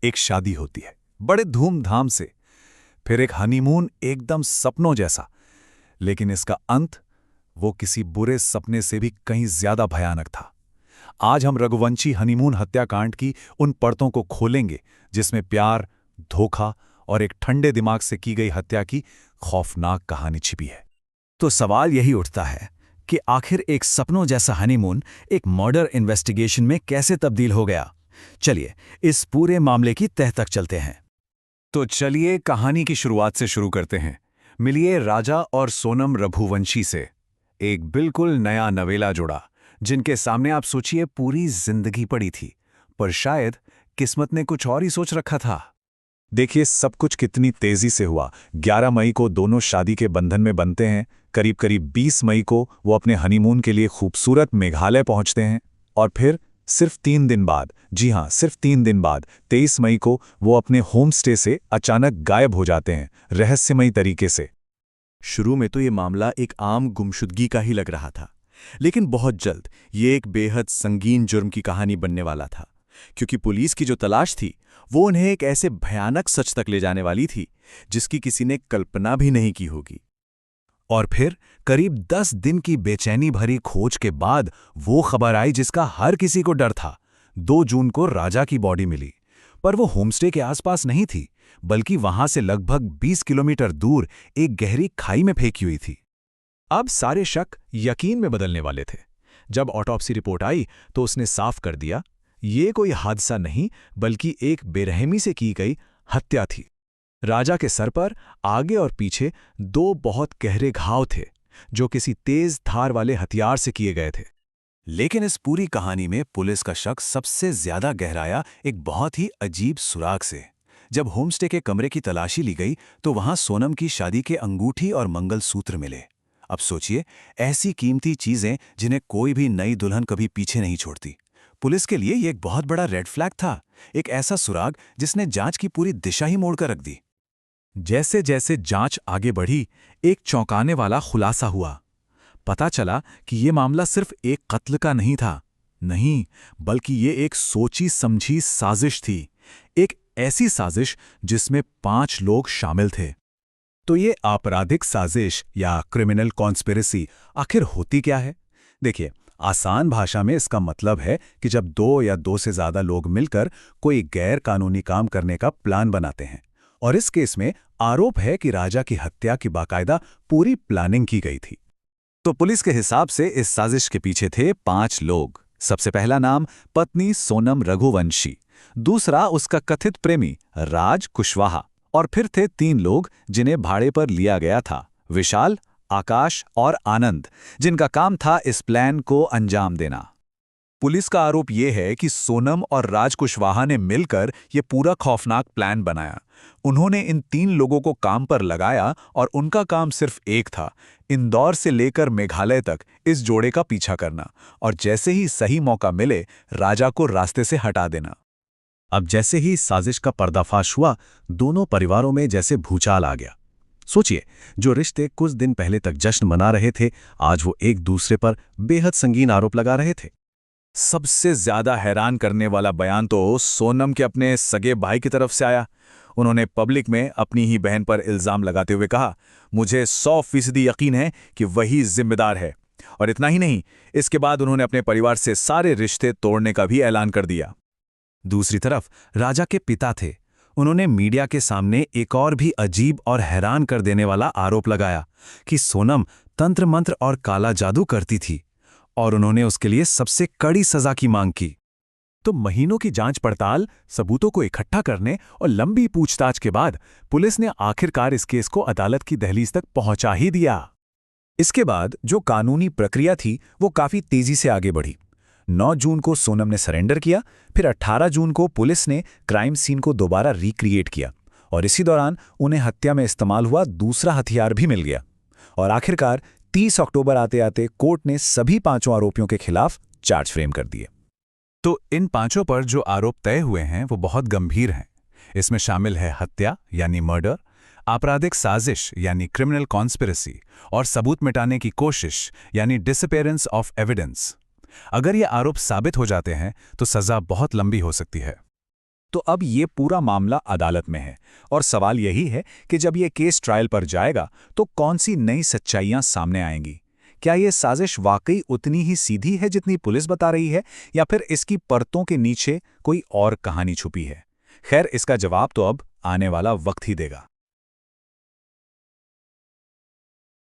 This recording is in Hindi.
एक शादी होती है बड़े धूमधाम से, फिर एक हनीमून एकदम सपनों जैसा। लेकिन इसका अंत वो किसी बुरे सपने से भी कहीं ज्यादा भयानक था। आज हम रघुवंशी हनीमून हत्याकांड की उन परतों को खोलेंगे जिसमें प्यार, धोखा और एक ठंडे दिमाग से की गई हत्या की खौफनाक कहानी छिपी है। तो सवाल यही उठता है कि आखिर एक सपनों जैसा हनीमून एक मर्डर इन्वेस्टिगेशन में कैसे तब्दील हो गया। चलिए इस पूरे मामले की तह तक चलते हैं। तो चलिए कहानी की शुरुआत से शुरू करते हैं। मिलिए राजा और सोनम रघुवंशी से, एक बिल्कुल नया नवेला जोड़ा जिनके सामने आप सोचिए पूरी जिंदगी पड़ी थी, पर शायद किस्मत ने कुछ और ही सोच रखा था। देखिए सब कुछ कितनी तेजी से हुआ। 11 मई को दोनों शादी के बंधन में बंधते हैं। करीब करीब 20 मई को वो अपने हनीमून के लिए खूबसूरत मेघालय पहुंचते हैं। और फिर सिर्फ 3 दिन बाद, जी हां सिर्फ 3 दिन बाद, 23 मई को वो अपने होम स्टे से अचानक गायब हो जाते हैं, रहस्यमयी तरीके से। शुरू में तो ये मामला एक आम गुमशुदगी का ही लग रहा था, लेकिन बहुत जल्द ये एक बेहद संगीन जुर्म की कहानी बनने वाला था, क्योंकि पुलिस की जो तलाश थी वो उन्हें एक ऐसे भयानक सच तक ले जाने वाली थी जिसकी किसी ने कल्पना भी नहीं की होगी। और फिर करीब 10 दिन की बेचैनी भरी खोज के बाद वो खबर आई जिसका हर किसी को डर था। 2 जून को राजा की बॉडी मिली, पर वो होमस्टे के आसपास नहीं थी, बल्कि वहां से लगभग 20 किलोमीटर दूर एक गहरी खाई में फेंकी हुई थी। अब सारे शक यकीन में बदलने वाले थे। जब ऑटोप्सी रिपोर्ट आई तो उसने साफ कर दिया, ये कोई हादसा नहीं बल्कि एक बेरहमी से की गई हत्या थी। राजा के सर पर आगे और पीछे 2 बहुत गहरे घाव थे जो किसी तेज धार वाले हथियार से किए गए थे। लेकिन इस पूरी कहानी में पुलिस का शक सबसे ज्यादा गहराया एक बहुत ही अजीब सुराग से। जब होमस्टे के कमरे की तलाशी ली गई तो वहां सोनम की शादी के अंगूठी और मंगलसूत्र मिले। अब सोचिए, ऐसी कीमती चीजें जिन्हें कोई भी नई दुल्हन कभी पीछे नहीं छोड़ती। पुलिस के लिए ये एक बहुत बड़ा रेड फ्लैग था, एक ऐसा सुराग जिसने जांच की पूरी दिशा ही मोड़कर रख दी। जैसे जैसे जांच आगे बढ़ी, एक चौंकाने वाला खुलासा हुआ। पता चला कि ये मामला सिर्फ एक कत्ल का नहीं था, नहीं, बल्कि ये एक सोची समझी साजिश थी। एक ऐसी साजिश जिसमें 5 लोग शामिल थे। तो ये आपराधिक साजिश या क्रिमिनल कॉन्स्पिरेसी आखिर होती क्या है? देखिए, आसान भाषा में इसका मतलब है कि जब 2 या 2 से ज्यादा लोग मिलकर कोई गैर कानूनी काम करने का प्लान बनाते हैं। और इस केस में आरोप है कि राजा की हत्या की बाकायदा पूरी प्लानिंग की गई थी। तो पुलिस के हिसाब से इस साजिश के पीछे थे 5 लोग। सबसे पहला नाम पत्नी सोनम रघुवंशी, दूसरा उसका कथित प्रेमी राज कुशवाहा, और फिर थे 3 लोग जिन्हें भाड़े पर लिया गया था, विशाल, आकाश और आनंद, जिनका काम था इस प्लान को अंजाम देना। पुलिस का आरोप यह है कि सोनम और राज कुशवाहा ने मिलकर यह पूरा खौफनाक प्लान बनाया। उन्होंने इन 3 लोगों को काम पर लगाया और उनका काम सिर्फ एक था, इंदौर से लेकर मेघालय तक इस जोड़े का पीछा करना और जैसे ही सही मौका मिले राजा को रास्ते से हटा देना। अब जैसे ही साजिश का पर्दाफाश हुआ, दोनों परिवारों में जैसे भूचाल आ गया। सोचिए, जो रिश्ते कुछ दिन पहले तक जश्न मना रहे थे, आज वो एक दूसरे पर बेहद संगीन आरोप लगा रहे थे। सबसे ज्यादा हैरान करने वाला बयान तो सोनम के अपने सगे भाई की तरफ से आया। उन्होंने पब्लिक में अपनी ही बहन पर इल्जाम लगाते हुए कहा, मुझे 100% यकीन है कि वही जिम्मेदार है। और इतना ही नहीं, इसके बाद उन्होंने अपने परिवार से सारे रिश्ते तोड़ने का भी ऐलान कर दिया। दूसरी तरफ राजा के पिता थे। उन्होंने मीडिया के सामने एक और भी अजीब और हैरान कर देने वाला आरोप लगाया कि सोनम तंत्र मंत्र और काला जादू करती थी, और उन्होंने उसके लिए सबसे कड़ी सजा की मांग की। तो महीनों की जांच पड़ताल, सबूतों को इकट्ठा करने और लंबी पूछताछ के बाद पुलिस ने आखिरकार इस केस को अदालत की दहलीज तक पहुंचा ही दिया। इसके बाद जो कानूनी प्रक्रिया थी वो काफी तेजी से आगे बढ़ी। 9 जून को सोनम ने सरेंडर किया, फिर 18 जून को पुलिस ने क्राइम सीन को दोबारा रिक्रिएट किया, और इसी दौरान उन्हें हत्या में इस्तेमाल हुआ दूसरा हथियार भी मिल गया। और आखिरकार 30 अक्टूबर आते आते कोर्ट ने सभी 5 आरोपियों के खिलाफ चार्ज फ्रेम कर दिए। तो इन 5 पर जो आरोप तय हुए हैं वो बहुत गंभीर हैं। इसमें शामिल है हत्या यानी मर्डर, आपराधिक साजिश यानी क्रिमिनल कॉन्स्पिरेसी, और सबूत मिटाने की कोशिश यानी डिसअपीयरेंस ऑफ एविडेंस। अगर ये आरोप साबित हो जाते हैं तो सजा बहुत लंबी हो सकती है। तो अब ये पूरा मामला अदालत में है और सवाल यही है कि जब ये केस ट्रायल पर जाएगा तो कौन सी नई सच्चाइयां सामने आएंगी। क्या ये साजिश वाकई उतनी ही सीधी है जितनी पुलिस बता रही है, या फिर इसकी परतों के नीचे कोई और कहानी छुपी है? खैर, इसका जवाब तो अब आने वाला वक्त ही देगा।